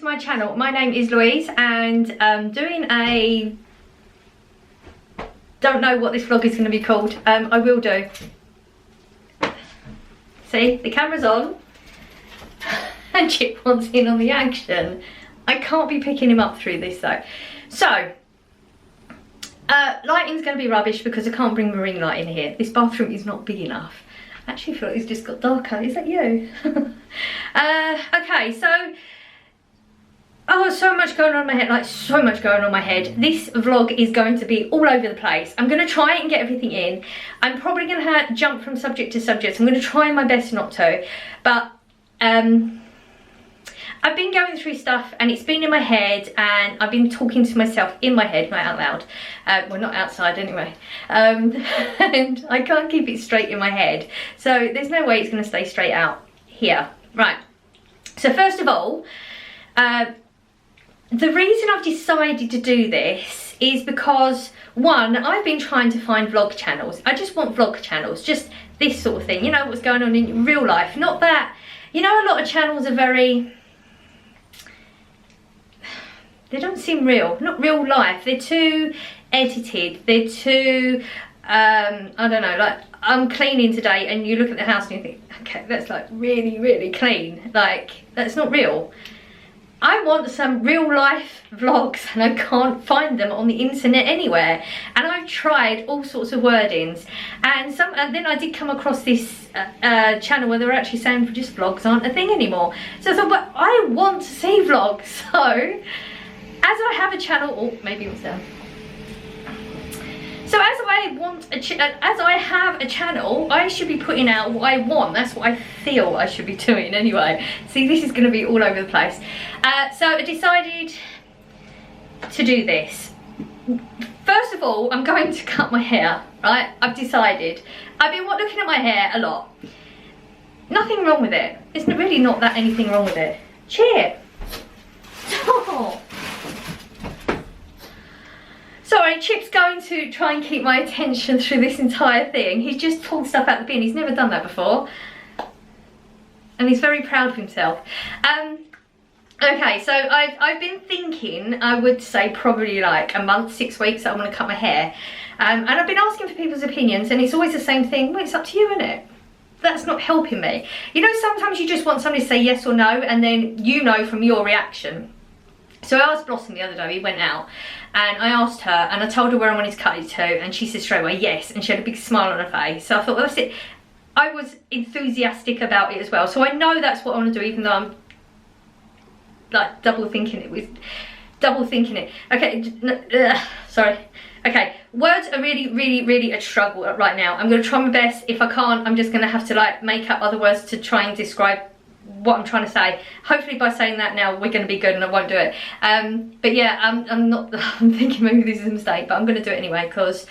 my channel. My name is Louise and I'm doing a... don't know what this vlog is going to be called. I will do. See, the camera's on and Chip wants in on the action. I can't be picking him up through this though. So, lighting's going to be rubbish because I can't bring my ring light in here. This bathroom is not big enough. I actually feel like it's just got darker. Is that you? Okay, so... oh, so much going on in my head, like so much going on in my head. This vlog is going to be all over the place. I'm going to try and get everything in. I'm probably going to jump from subject to subject. I'm going to try my best not to. But I've been going through stuff and it's been in my head and I've been talking to myself in my head, not out loud. Well, not outside anyway. And I can't keep it straight in my head. So there's no way it's going to stay straight out here. Right. So first of all, the reason I've decided to do this is because, one, I've been trying to find vlog channels. I just want vlog channels, just this sort of thing, you know, what's going on in real life. Not that, you know, a lot of channels are very, they don't seem real, not real life. They're too edited, they're too, I don't know, like, I'm cleaning today and you look at the house and you think, okay, that's like really, really clean. Like, that's not real. I want some real life vlogs and I can't find them on the internet anywhere. And I've tried all sorts of wordings. And then I did come across this channel where they were actually saying just vlogs aren't a thing anymore. So I thought, but I want to see vlogs. So, as I have a channel, oh, maybe it was there. So as I have a channel, I should be putting out what I want. That's what I feel I should be doing anyway. See, this is going to be all over the place. So I decided to do this. First of all, I'm going to cut my hair, right? I've decided. I've been looking at my hair a lot. Nothing wrong with it. There's really not that anything wrong with it. Cheer. Oh. Sorry, Chip's going to try and keep my attention through this entire thing. He's just pulled stuff out of the bin. He's never done that before. And he's very proud of himself. Okay, so I've been thinking, I would say probably like a month, 6 weeks that I'm going to cut my hair. And I've been asking for people's opinions and it's always the same thing. Well, it's up to you, isn't it? That's not helping me. You know, sometimes you just want somebody to say yes or no and then you know from your reaction. So I asked Blossom the other day, we went out, and I asked her, and I told her where I wanted to cut it to, and she said straight away yes, and she had a big smile on her face. So I thought, well, that's it. I was enthusiastic about it as well, so I know that's what I want to do, even though I'm like double thinking it. Okay, sorry. Okay, words are really a struggle right now. I'm going to try my best. If I can't, I'm just going to have to like make up other words to try and describe what I'm trying to say. Hopefully by saying that now we're going to be good and I won't do it. But yeah, I'm thinking maybe this is a mistake, but I'm going to do it anyway because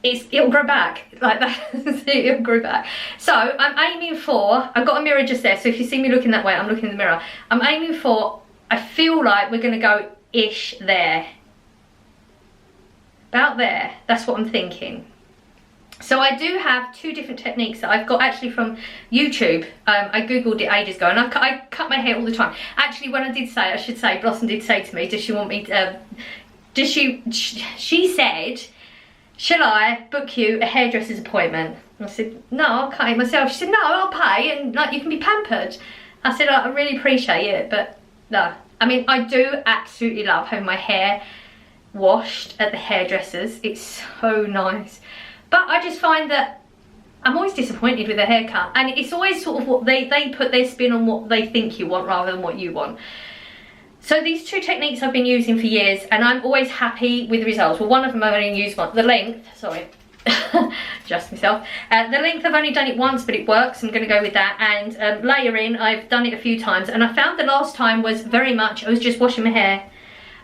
it'll grow back like that. It'll grow back. So I'm aiming for, I've got a mirror just there, so if you see me looking that way, I'm looking in the mirror. I'm aiming for, I feel like we're going to go ish there, about there. That's what I'm thinking. So I do have two different techniques that I've got actually from YouTube. I googled it ages ago and I cut my hair all the time. Actually, when I did say, I should say, Blossom did say to me, does she want me to, she said, shall I book you a hairdresser's appointment? And I said, no, I'll cut it myself. She said, no, I'll pay and like you can be pampered. I said, I really appreciate it, but no. I mean, I do absolutely love having my hair washed at the hairdressers. It's so nice. But I just find that I'm always disappointed with a haircut. And it's always sort of what they put their spin on what they think you want rather than what you want. So these two techniques I've been using for years and I'm always happy with the results. Well, one of them I've only used once. The length, sorry, adjust myself. The length I've only done it once, but it works. I'm going to go with that. And layering, I've done it a few times. And I found the last time was very much, I was just washing my hair.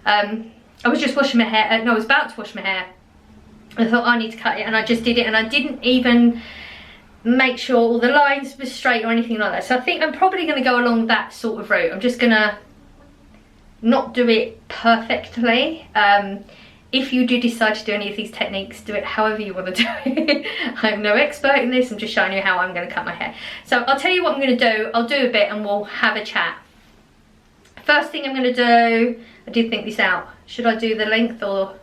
I was about to wash my hair. I thought I need to cut it and I just did it and I didn't even make sure all the lines were straight or anything like that. So I think I'm probably going to go along that sort of route. I'm just going to not do it perfectly. If you do decide to do any of these techniques, do it however you want to do it. I'm no expert in this, I'm just showing you how I'm going to cut my hair. So I'll tell you what I'm going to do. I'll do a bit and we'll have a chat. first thing I'm going to do, I did think this out. Should I do the length or...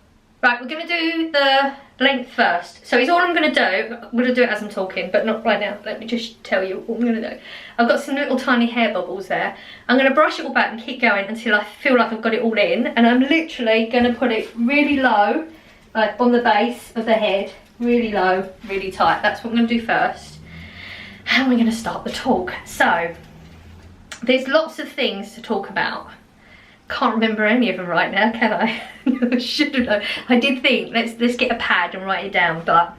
Right, we're going to do the length first. So it's all I'm going to do. I'm going to do it as I'm talking, but not right now. Let me just tell you what I'm going to do. I've got some little tiny hair bubbles there. I'm going to brush it all back and keep going until I feel like I've got it all in. And I'm literally going to put it really low, like on the base of the head. Really low, really tight. That's what I'm going to do first. And we're going to start the talk. So, there's lots of things to talk about. Can't remember any of them right now, can I? Should have. I did think, let's get a pad and write it down, but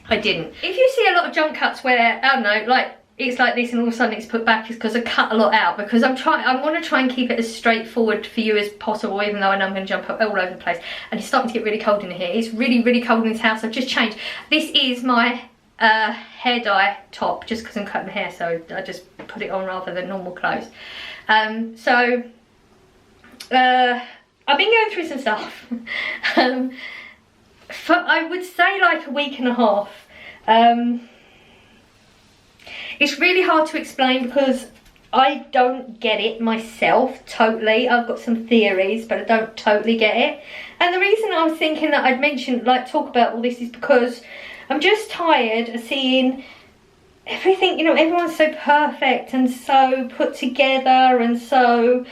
I didn't. If you see a lot of jump cuts where, I don't know, like it's like this and all of a sudden it's put back, it's because I cut a lot out, because I want to try and keep it as straightforward for you as possible, even though I know I'm going to jump all over the place. And it's starting to get really cold in here. It's really, really cold in this house. I've just changed. This is my hair dye top, just because I'm cutting my hair, so I just put it on rather than normal clothes. I've been going through some stuff for, I would say, like a week and a half. It's really hard to explain because I don't get it myself totally. I've got some theories, but I don't totally get it. And the reason I was thinking that I'd mention, like, talk about all this is because I'm just tired of seeing everything, you know, everyone's so perfect and so put together, and so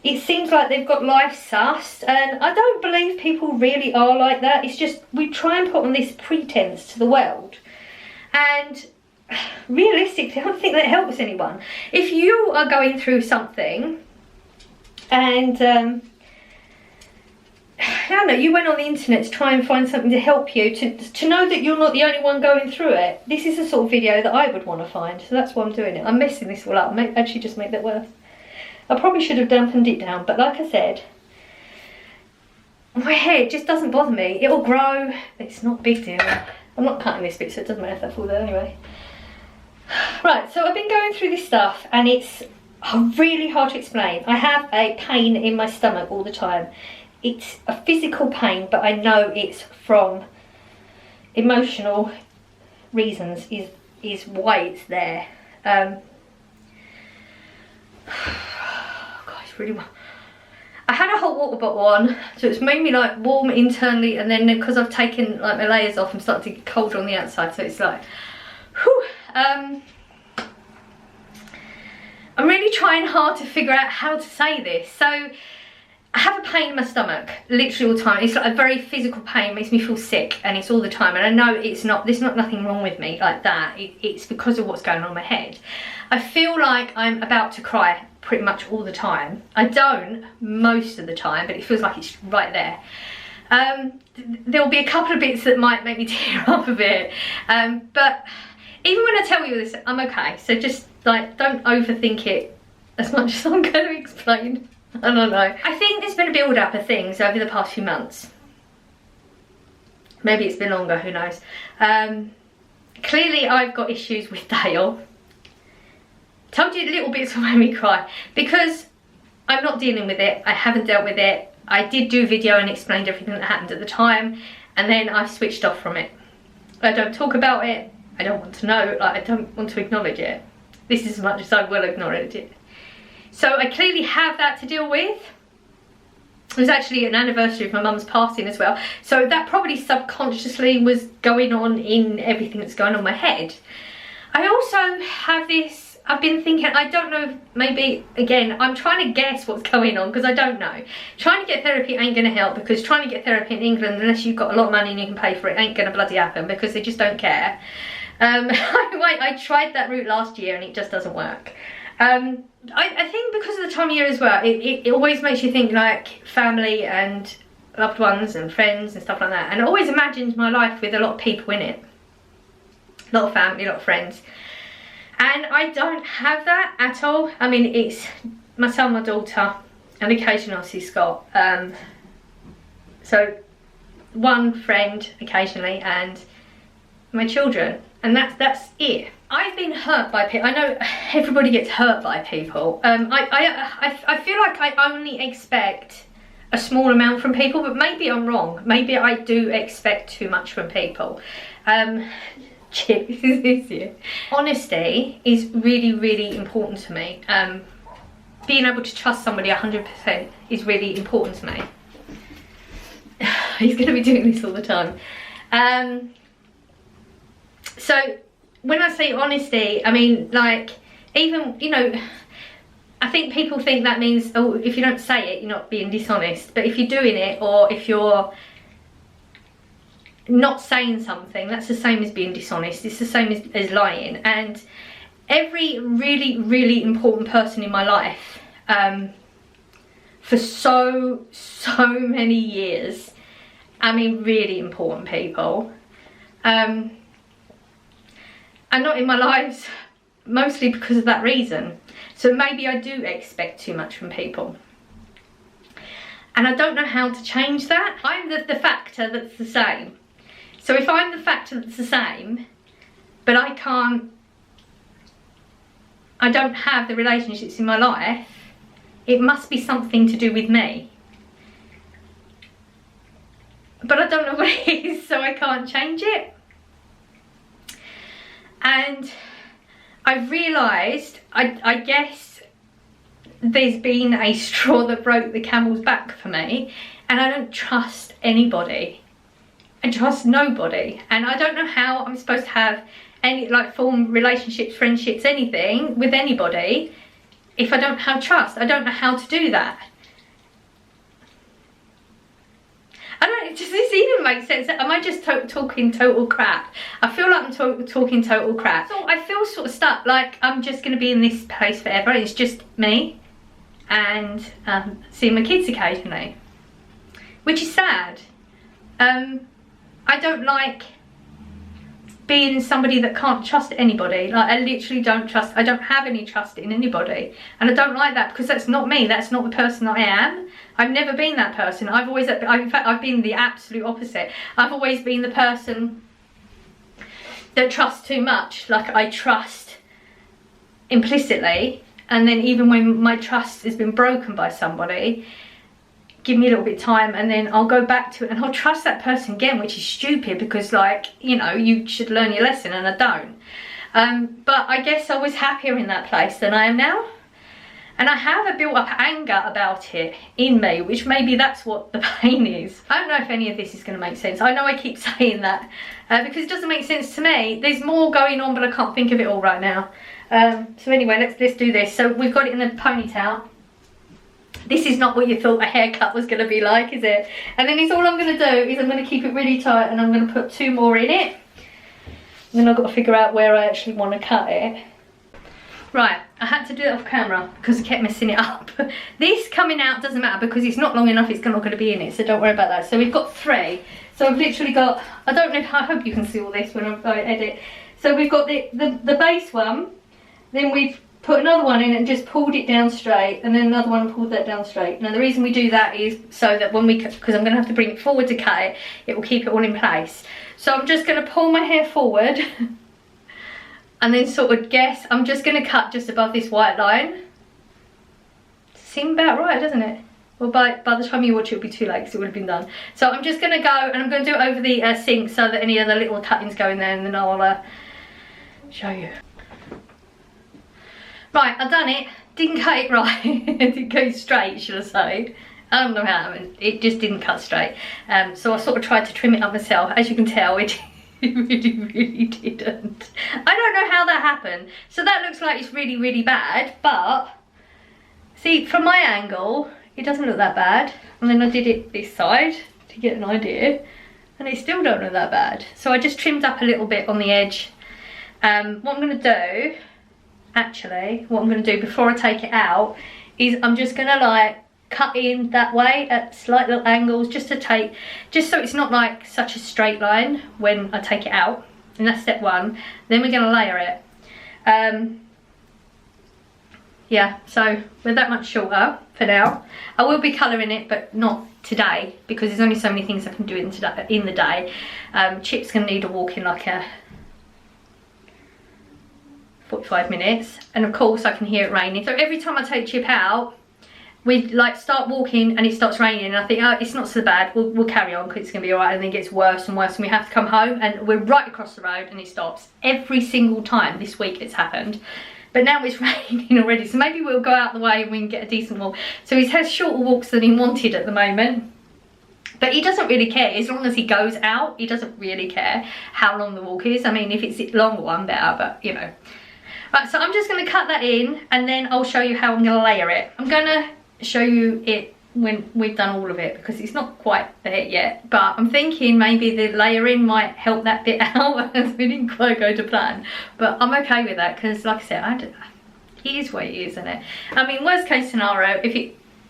it seems like they've got life sussed, and I don't believe people really are like that. It's just we try and put on this pretense to the world, and realistically I don't think that helps anyone. If you are going through something and I don't know, you went on the internet to try and find something to help you, to know that you're not the only one going through it, this is the sort of video that I would want to find. So that's why I'm doing it. I'm messing this all up. I might actually just make that worse. I probably should have dampened it down, but like I said, my hair just doesn't bother me. It'll grow. It's not a big deal. I'm not cutting this bit, so it doesn't matter if that falls out anyway. Right, so I've been going through this stuff and it's really hard to explain. I have a pain in my stomach all the time. It's a physical pain, but I know it's from emotional reasons is why it's there. God, it's really warm. I had a hot water bottle on, so it's made me like warm internally, and then because I've taken like my layers off, I'm starting to get colder on the outside, so it's like, whew. I'm really trying hard to figure out how to say this. So I have a pain in my stomach literally all the time. It's like a very physical pain, makes me feel sick, and it's all the time. And I know there's not nothing wrong with me like that. It's because of what's going on in my head. I feel like I'm about to cry pretty much all the time. I don't most of the time, but it feels like it's right there. There'll be a couple of bits that might make me tear up a bit, but even when I tell you this, I'm okay. So just like, don't overthink it as much as I'm going to explain. I don't know. I think there's been a build up of things over the past few months. Maybe it's been longer, who knows. Clearly I've got issues with Dale. Told you little bits will make me cry because I'm not dealing with it. I haven't dealt with it. I did do a video and explained everything that happened at the time, and then I switched off from it. I don't talk about it. I don't want to know. Like, I don't want to acknowledge it. This is as much as I will acknowledge it. So I clearly have that to deal with. It was actually an anniversary of my mum's passing as well. So that probably subconsciously was going on in everything that's going on in my head. I also have this, I've been thinking, I don't know, maybe, again, I'm trying to guess what's going on because I don't know. Trying to get therapy ain't going to help, because trying to get therapy in England, unless you've got a lot of money and you can pay for it, ain't going to bloody happen, because they just don't care. I tried that route last year and it just doesn't work. I think because of the time of year as well, it always makes you think like family and loved ones and friends and stuff like that. And I always imagined my life with a lot of people in it. A lot of family, a lot of friends. And I don't have that at all. I mean, it's my son, my daughter, and occasionally I see Scott. So one friend occasionally and my children. And that's it. I've been hurt by people. I know everybody gets hurt by people. I feel like I only expect a small amount from people, but maybe I'm wrong. Maybe I do expect too much from people. Honesty is really, really important to me. being able to trust somebody 100% is really important to me. He's going to be doing this all the time. So when I say honesty, I mean, like, even, you know, I think people think that means, oh, if you don't say it, you're not being dishonest. But if you're doing it, or if you're not saying something, that's the same as being dishonest. It's the same as lying. And every really, really important person in my life, for so many years, I mean really important people, are not in my lives, mostly because of that reason. So maybe I do expect too much from people. And I don't know how to change that. I'm the factor that's the same. So if I'm the factor that's the same, but I don't have the relationships in my life, it must be something to do with me. But I don't know what it is, so I can't change it. And I've realised, I guess there's been a straw that broke the camel's back for me, and I don't trust anybody. I trust nobody, and I don't know how I'm supposed to have any, like, form relationships, friendships, anything with anybody if I don't have trust. I don't know how to do that. I don't, does this even make sense? Am I just talking total crap? I feel like I'm talking total crap. So I feel sort of stuck, like I'm just going to be in this place forever. It's just me and seeing my kids occasionally, which is sad. I don't like being somebody that can't trust anybody. Like, I literally don't trust, I don't have any trust in anybody, and I don't like that, because that's not me. That's not the person I am. I've never been that person. I've always, in fact, I've been the absolute opposite. I've always been the person that trusts too much. Like, I trust implicitly, and then even when my trust has been broken by somebody, give me a little bit of time, and then I'll go back to it and I'll trust that person again, which is stupid, because, like, you know, you should learn your lesson, and I don't. But I guess I was happier in that place than I am now. And I have a built up anger about it in me, which maybe that's what the pain is. I don't know if any of this is going to make sense. I know I keep saying that because it doesn't make sense to me. There's more going on, but I can't think of it all right now. So anyway, let's do this. So we've got it in a ponytail. This is not what you thought a haircut was going to be like, is it? And then all I'm going to do is I'm going to keep it really tight, and I'm going to put 2 more in it. And then I've got to figure out where I actually want to cut it. Right, I had to do it off camera because I kept messing it up. This coming out doesn't matter because it's not long enough, it's not going to be in it, so don't worry about that. So we've got 3. So I've literally got, I don't know if, I hope you can see all this when I edit. So we've got the base one, then we've put another one in and just pulled it down straight, and then another one and pulled that down straight. Now the reason we do that is so that when we, because I'm going to have to bring it forward to cut it, it will keep it all in place. So I'm just going to pull my hair forward and then sort of guess, I'm just going to cut just above this white line. Seems about right, doesn't it? Well, by the time you watch it, it'll be too late because it would have been done. So I'm just going to go, and I'm going to do it over the sink so that any other little cut-ins go in there, and then I'll show you. Right, I've done it. Didn't cut it right. It didn't go straight, should I say. I don't know how, it just didn't cut straight. So I sort of tried to trim it up myself. As you can tell, it really didn't. I don't know how that happened. So that looks like it's really, really bad, but see, from my angle, it doesn't look that bad. And then I did it this side to get an idea, and it still don't look that bad. So I just trimmed up a little bit on the edge. What I'm gonna do, actually, what I'm going to do before I take it out is I'm just going to like cut in that way at slight little angles, just so it's not like such a straight line when I take it out. And that's step 1. Then we're going to layer it. Yeah, so we're that much shorter for now. I will be colouring it, but not today, because there's only so many things I can do in the day. Chip's going to need a walk in like a 45 minutes, and of course I can hear it raining. So every time I take Chip out, we like start walking and it starts raining, and I think, oh, it's not so bad, we'll carry on because it's gonna be alright, and then it gets worse and worse, and we have to come home, and we're right across the road and it stops. Every single time this week it's happened. but now it's raining already, so maybe we'll go out the way and we can get a decent walk. So he has shorter walks than he wanted at the moment, but he doesn't really care as long as he goes out. He doesn't really care how long the walk is. I mean, if it's a longer one, better, but you know. Right, so I'm just going to cut that in, and then I'll show you how I'm going to layer it. I'm going to show you it when we've done all of it, because it's not quite there yet, but I'm thinking maybe the layering might help that bit out. We didn't quite go to plan, but I'm okay with that, because like I said, it is what it is, isn't it? I mean, worst case scenario,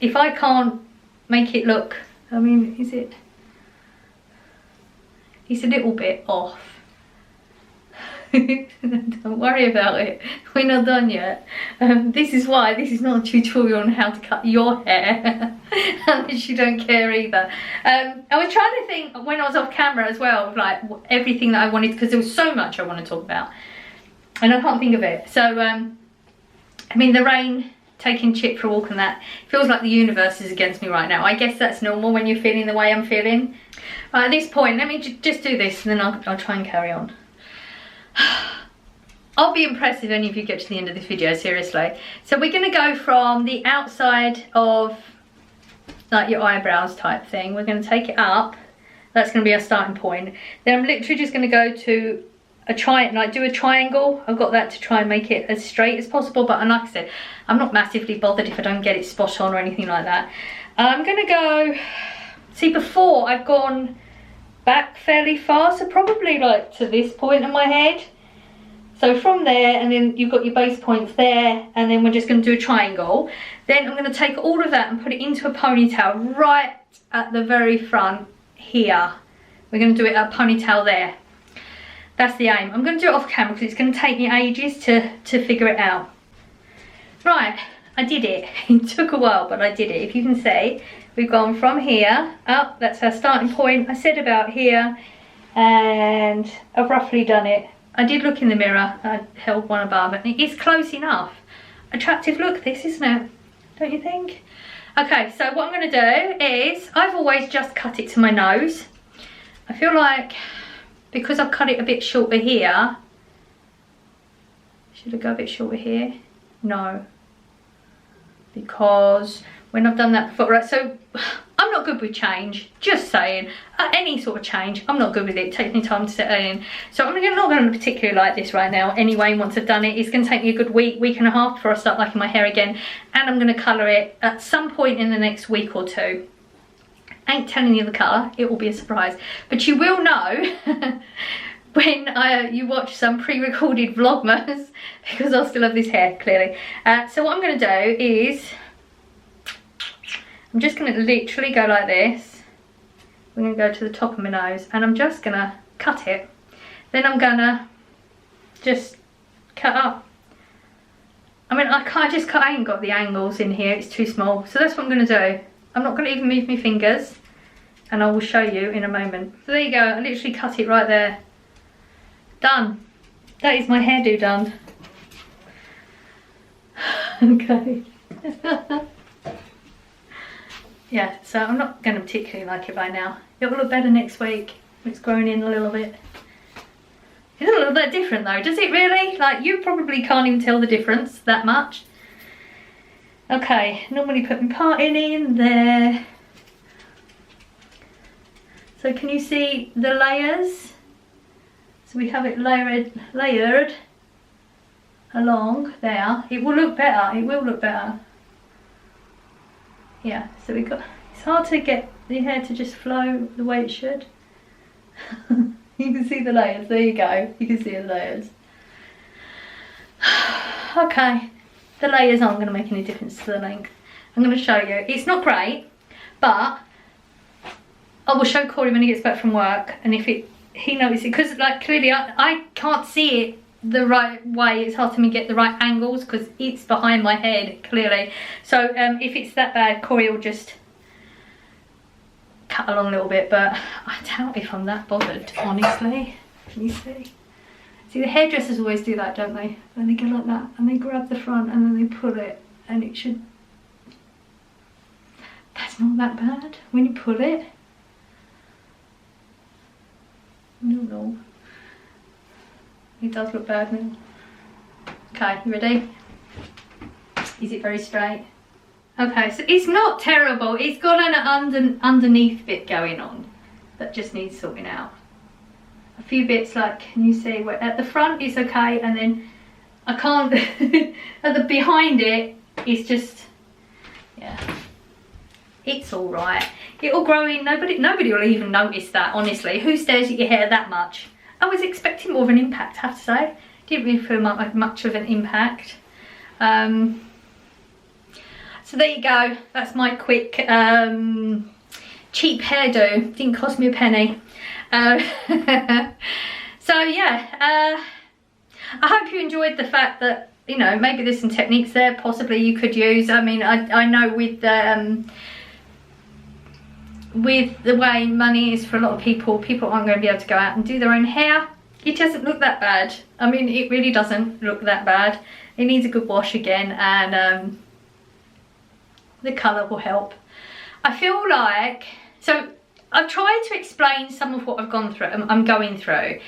if I can't make it look, I mean, it's a little bit off. Don't worry about it, we're not done yet. This is why this is not a tutorial on how to cut your hair, unless you don't care either. I was trying to think when I was off camera as well, of like everything that I wanted, because there was so much I want to talk about and I can't think of it. So I mean, the rain, taking Chip for a walk, and that feels like the universe is against me right now. I guess that's normal when you're feeling the way I'm feeling. Right, at this point, let me just do this, and then I'll try and carry on. I'll be impressed if any of you get to the end of this video, seriously. So we're going to go from the outside of like your eyebrows type thing. We're going to take it up. That's going to be our starting point. Then I'm literally just going to go to a do a triangle. I've got that to try and make it as straight as possible, but like I said, I'm not massively bothered if I don't get it spot on or anything like that. I'm going to go, see, before I've gone back fairly far, so probably like to this point in my head. So from there, and then you've got your base points there, and then we're just going to do a triangle. Then I'm going to take all of that and put it into a ponytail right at the very front here. We're going to do it a ponytail there. That's the aim. I'm going to do it off camera because it's going to take me ages to figure it out. Right, I did it. It took a while, but I did it. If you can see, we've gone from here up. That's our starting point. I said about here, and I've roughly done it. I did look in the mirror. I held one above, and it is close enough. Attractive look, this, isn't it? Don't you think? Okay, so what I'm going to do is, I've always just cut it to my nose. I feel like, because I've cut it a bit shorter here, should I go a bit shorter here? No. Because when I've done that before, right, so I'm not good with change, just saying. Any sort of change, I'm not good with it. It takes me time to settle in. So I'm not going to particularly like this right now. Anyway, once I've done it, it's going to take me a good week and a half before I start liking my hair again. And I'm going to colour it at some point in the next week or two. Ain't telling you the colour, it will be a surprise. But you will know when you watch some pre-recorded vlogmas, because I'll still have this hair, clearly. So what I'm going to do is, I'm just going to literally go like this. We're going to go to the top of my nose, and I'm just going to cut it. Then I'm going to just cut up. I mean, I can't just cut, I ain't got the angles in here, it's too small. So that's what I'm going to do. I'm not going to even move my fingers, and I will show you in a moment. So there you go, I literally cut it right there. Done. That is my hairdo done. Okay. Yeah, so I'm not going to particularly like it right now. It will look better next week. It's grown in a little bit. It doesn't look that different though, does it really? Like, you probably can't even tell the difference that much. Okay, normally put my parting in there. So can you see the layers? So we have it layered along there. It will look better, it will look better. Yeah, so we got, it's hard to get the hair to just flow the way it should. You can see the layers, there you go, you can see the layers. Okay, the layers aren't going to make any difference to the length. I'm going to show you, it's not great, but I will show Corey when he gets back from work, and if he notices it, because like clearly I can't see it the right way. It's hard for me to get the right angles because it's behind my head clearly. So if it's that bad, Corey will just cut along a little bit, but I doubt if I'm that bothered, honestly. Can you see? See, the hairdressers always do that, don't they? And they go like that, and they grab the front and then they pull it, and it should, that's not that bad when you pull it. No. It does look bad now. Okay, you ready? Is it very straight? Okay, so it's not terrible. It's got an underneath bit going on that just needs sorting out. A few bits, like, can you see where at the front is okay, and then I can't at the behind it is just, yeah, it's all right. It'll grow in. Nobody will even notice that, honestly. Who stares at your hair that much? I was expecting more of an impact, I have to say. Didn't really feel like much of an impact. So there you go. That's my quick cheap hairdo. Didn't cost me a penny. So yeah, I hope you enjoyed the fact that, you know, maybe there's some techniques there possibly you could use. I mean, I know with the way money is for a lot of people aren't going to be able to go out and do their own hair. It doesn't look that bad. I mean, it really doesn't look that bad. It needs a good wash again, and the colour will help. I feel like, so I've tried to explain some of what I'm going through.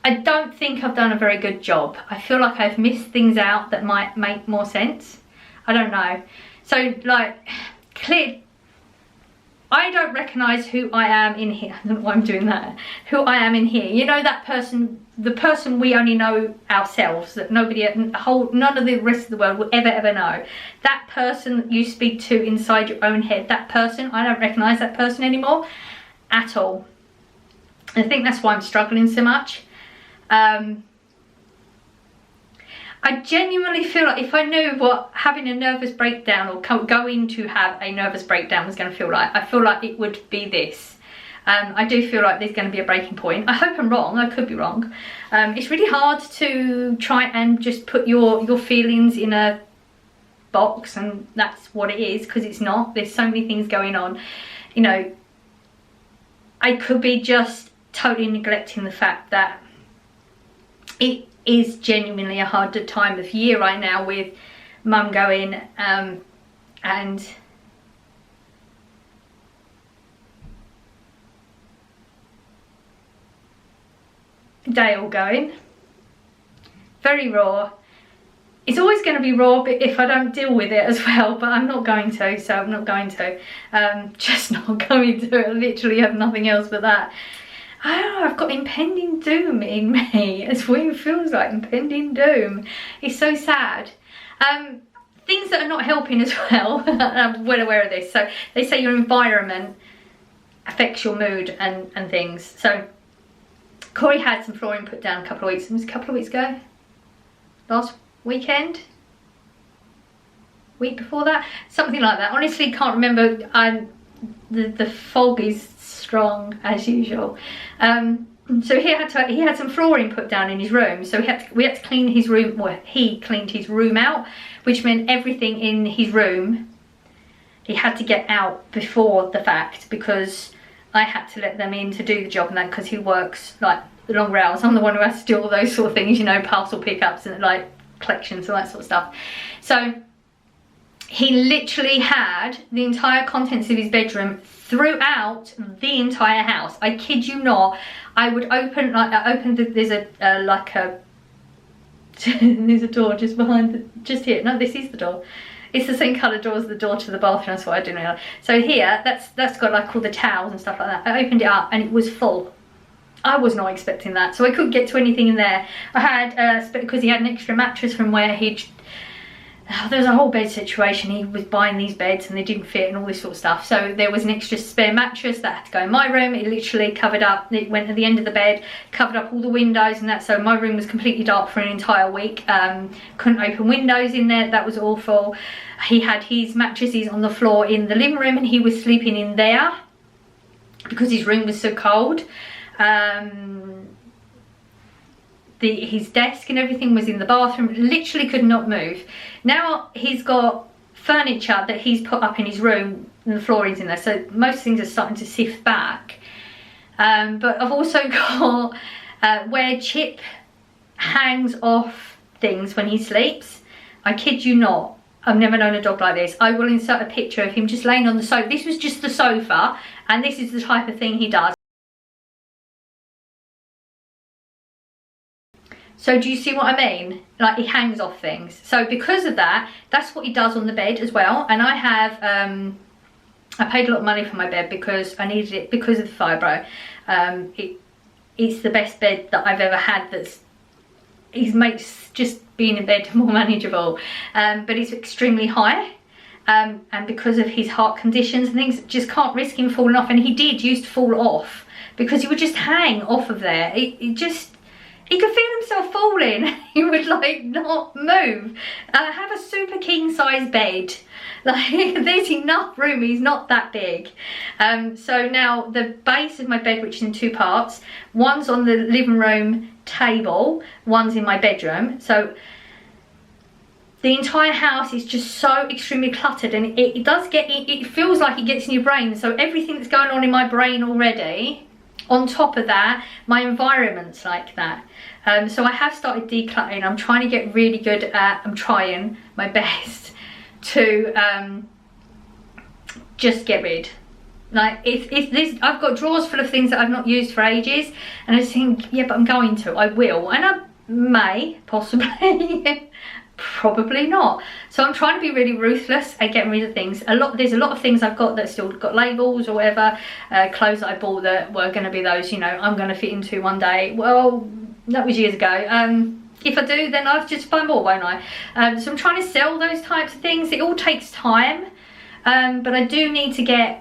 I don't think I've done a very good job. I feel like I've missed things out that might make more sense. I don't know. So, like, I don't recognise who I am in here. I don't know why I'm doing that. Who I am in here. You know, that person, the person we only know ourselves, that none of the rest of the world will ever know. That person that you speak to inside your own head, that person, I don't recognise that person anymore at all. I think that's why I'm struggling so much. I genuinely feel like if I knew what having a nervous breakdown or going to have a nervous breakdown was going to feel like, I feel like it would be this. I do feel like there's going to be a breaking point. I hope I'm wrong. I could be wrong. It's really hard to try and just put your feelings in a box and that's what it is, because it's not. There's so many things going on. You know, I could be just totally neglecting the fact that it is genuinely a harder time of year right now, with mum going and Dale going. Very raw. It's always going to be raw, but if I don't deal with it as well, but I'm not going to, so I'm not going to. Just not going to. I literally have nothing else but that. I don't know, I've got impending doom in me. It's what it feels like, impending doom. It's so sad. Things that are not helping as well. I'm well aware of this. So they say your environment affects your mood and things. So Corey had some flooring put down a couple of weeks. It was a couple of weeks ago. Last weekend. Week before that. Something like that. Honestly, can't remember. The fog is strong as usual. So he had some flooring put down in his room, so we had to clean his room. Well, he cleaned his room out, which meant everything in his room he had to get out before the fact, because I had to let them in to do the job and that, because he works like the longer hours. I'm the one who has to do all those sort of things, you know, parcel pickups and like collections and that sort of stuff. So he literally had the entire contents of his bedroom throughout the entire house. I kid you not. I would open, there's a there's a door just behind just here. No, this is the door. It's the same colour door as the door to the bathroom. That's what I do now. So here, that's got like all the towels and stuff like that. I opened it up and it was full. I was not expecting that, so I couldn't get to anything in there. I had because he had an extra mattress from where he'd. There's a whole bed situation. He was buying these beds and they didn't fit and all this sort of stuff. So there was an extra spare mattress that had to go in my room. It literally covered up, it went to the end of the bed, covered up all the windows and that. So my room was completely dark for an entire week. Couldn't open windows in there. That was awful. He had his mattresses on the floor in the living room and he was sleeping in there because his room was so cold. His desk and everything was in the bathroom. Literally could not move. Now he's got furniture that he's put up in his room and the flooring's in there, so most things are starting to sift back. But I've also got where Chip hangs off things when he sleeps. I kid you not, I've never known a dog like this. I will insert a picture of him just laying on the sofa. This was just the sofa and this is the type of thing he does. So do you see what I mean? Like, he hangs off things. So because of that, that's what he does on the bed as well. And I have, I paid a lot of money for my bed because I needed it because of the fibro. It's the best bed that I've ever had. It makes just being in bed more manageable. But it's extremely high. And because of his heart conditions and things, just can't risk him falling off. And he used to fall off because he would just hang off of there. He could feel himself falling. He would like not move. I have a super king size bed. Like, there's enough room. He's not that big. So now the base of my bed, which is in 2 parts, one's on the living room table, one's in my bedroom. So the entire house is just so extremely cluttered, and it feels like it gets in your brain. So everything that's going on in my brain already, on top of that, my environment's like that. So I have started decluttering. I'm trying to get really good at, I'm trying my best to just get rid. Like, if this, I've got drawers full of things that I've not used for ages, and I just think, yeah, but I'm going to, I will, and I may, possibly, probably not. So I'm trying to be really ruthless at getting rid of things. There's a lot of things I've got that still got labels or whatever, clothes that I bought that were going to be those, you know, I'm going to fit into one day. Well, that was years ago. If I do, then I'll just buy more, won't I? So I'm trying to sell those types of things. It all takes time, but I do need to get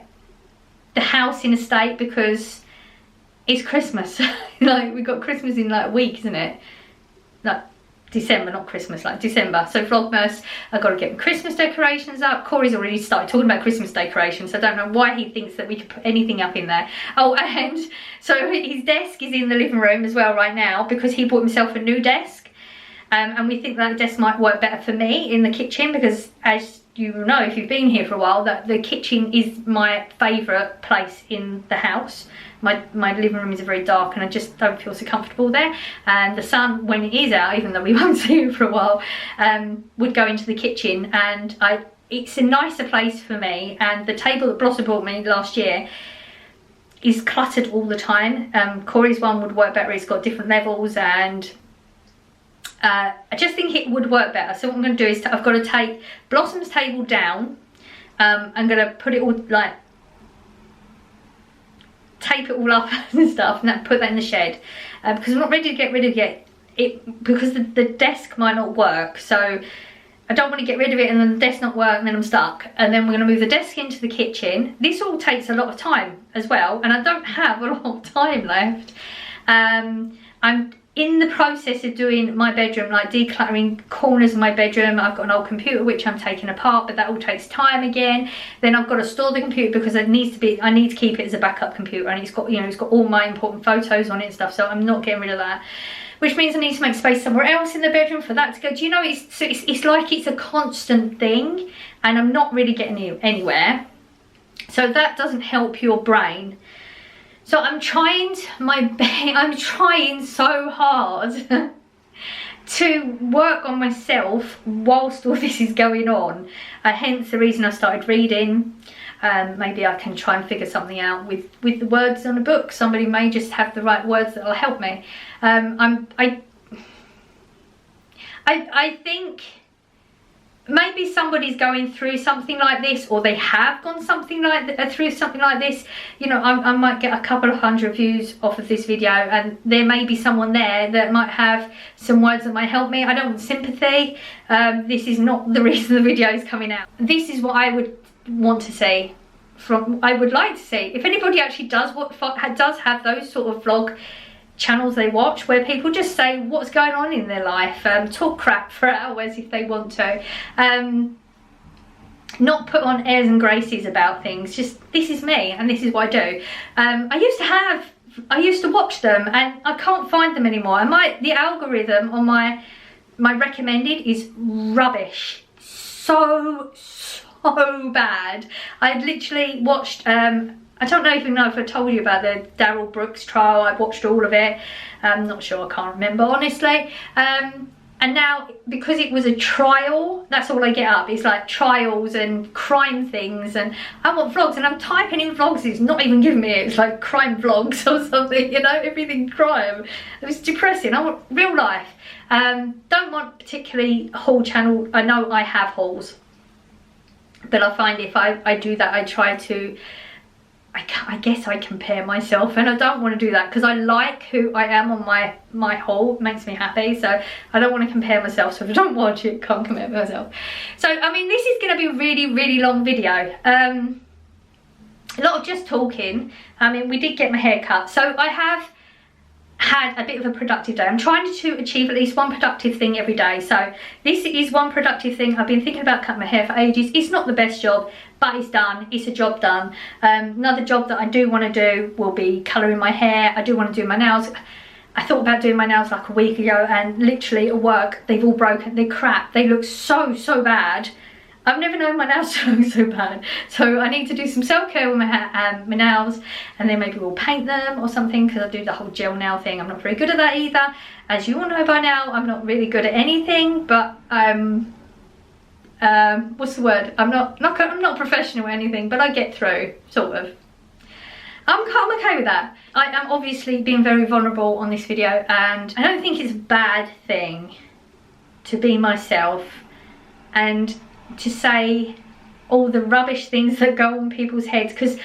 the house in a state because it's Christmas. Like, we've got Christmas in like a week, isn't it? Like December, not Christmas, like December. So Vlogmas, I've got to get Christmas decorations up. Corey's already started talking about Christmas decorations. I don't know why he thinks that we could put anything up in there. Oh, and so his desk is in the living room as well right now because he bought himself a new desk. And we think that desk might work better for me in the kitchen because, as you know, if you've been here for a while, that the kitchen is my favourite place in the house. My living room is very dark and I just don't feel so comfortable there. And the sun, when it is out, even though we won't see it for a while, would go into the kitchen, and it's a nicer place for me. And the table that Blossom bought me last year is cluttered all the time. Corey's one would work better. It's got different levels, and I just think it would work better. So what I'm going to do is I've got to take Blossom's table down. I'm going to put it all, like, tape it all up and stuff, and put that in the shed because I'm not ready to get rid of it because the desk might not work. So I don't want to get rid of it and then the desk not work and then I'm stuck. And then we're going to move the desk into the kitchen. This all takes a lot of time as well, and I don't have a lot of time left. I'm in the process of doing my bedroom, like decluttering corners of my bedroom. I've got an old computer which I'm taking apart, but that all takes time again. Then I've got to store the computer because I need to keep it as a backup computer, and it's got, you know, it's got all my important photos on it and stuff, so I'm not getting rid of that. Which means I need to make space somewhere else in the bedroom for that to go. Do you know, it's like it's a constant thing, and I'm not really getting anywhere. So that doesn't help your brain. So I'm trying so hard to work on myself whilst all this is going on. Hence the reason I started reading. Maybe I can try and figure something out with the words on a book. Somebody may just have the right words that will help me. I think maybe somebody's going through something like this, or they have gone through something like this. You know, I might get a couple of 100 views off of this video, and there may be someone there that might have some words that might help me. I don't want sympathy. This is not the reason the video is coming out. This is what I would want to see. I would like to see if anybody actually does have those sort of vlog channels they watch, where people just say what's going on in their life, talk crap for hours if they want to, not put on airs and graces about things. Just, this is me and this is what I do. I used to watch them and I can't find them anymore, and the algorithm on my recommended is rubbish. So bad. I literally watched I don't even know if I told you about the Daryl Brooks trial. I watched all of it. I'm not sure, I can't remember honestly. And And now, because it was a trial, that's all I get up. It's like trials and crime things, and I want vlogs, and I'm typing in vlogs, it's not even giving me it. It's like crime vlogs or something, you know, everything crime. It's depressing. I want real life. Don't want particularly a haul channel. I know I have hauls, but I find if I do that, I try to, I guess I compare myself, and I don't want to do that because I like who I am on my haul. It makes me happy, so I don't want to compare myself. So if I don't watch it, can't compare myself. So I mean, this is going to be a really long video. A lot of just talking. I mean, we did get my hair cut, so I have had a bit of a productive day. I'm trying to achieve at least one productive thing every day, so this is one productive thing. I've been thinking about cutting my hair for ages. It's not the best job, but it's done. It's a job done. Another job that I do want to do will be colouring my hair. I do want to do my nails. I thought about doing my nails like a week ago, and literally at work they've all broken. They're crap. They look so bad. I've never known my nails to look so bad, so I need to do some self-care with my hair and my nails, and then maybe we'll paint them or something, because I do the whole gel nail thing. I'm not very good at that either. As you all know by now, I'm not really good at anything, but what's the word? I'm not professional or anything, but I get through, sort of. I'm okay with that. I am obviously being very vulnerable on this video, and I don't think it's a bad thing to be myself and to say all the rubbish things that go on people's heads, because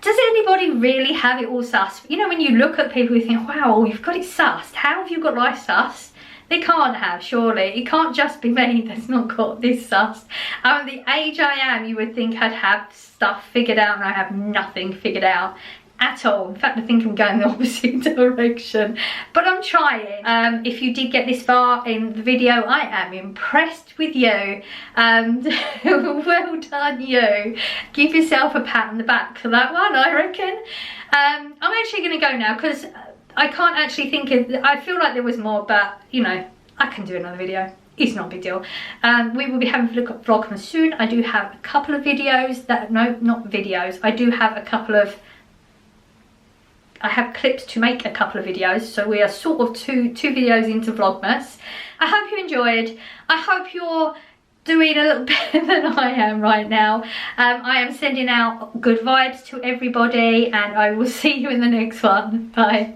does anybody really have it all sussed? You know, when you look at people, you think, wow, you've got it sussed. How have you got life sussed? They can't have, surely. It can't just be me that's not got this sussed. At the age I am, you would think I'd have stuff figured out, and I have nothing figured out at all. In fact, I think I'm going the opposite direction, but I'm trying. If you did get this far in the video, I am impressed with you, and well done you. Give yourself a pat on the back for that one, I reckon. I'm actually going to go now, because I can't actually think of, I feel like there was more, but you know, I can do another video. It's not a big deal. We will be having a vlogmas soon. I do have a couple of videos that, no, not videos. I do have a couple of, I have clips to make a couple of videos, so we are sort of two videos into vlogmas. I hope you enjoyed. I hope you're doing a little better than I am right now. I am sending out good vibes to everybody, and I will see you in the next one. Bye.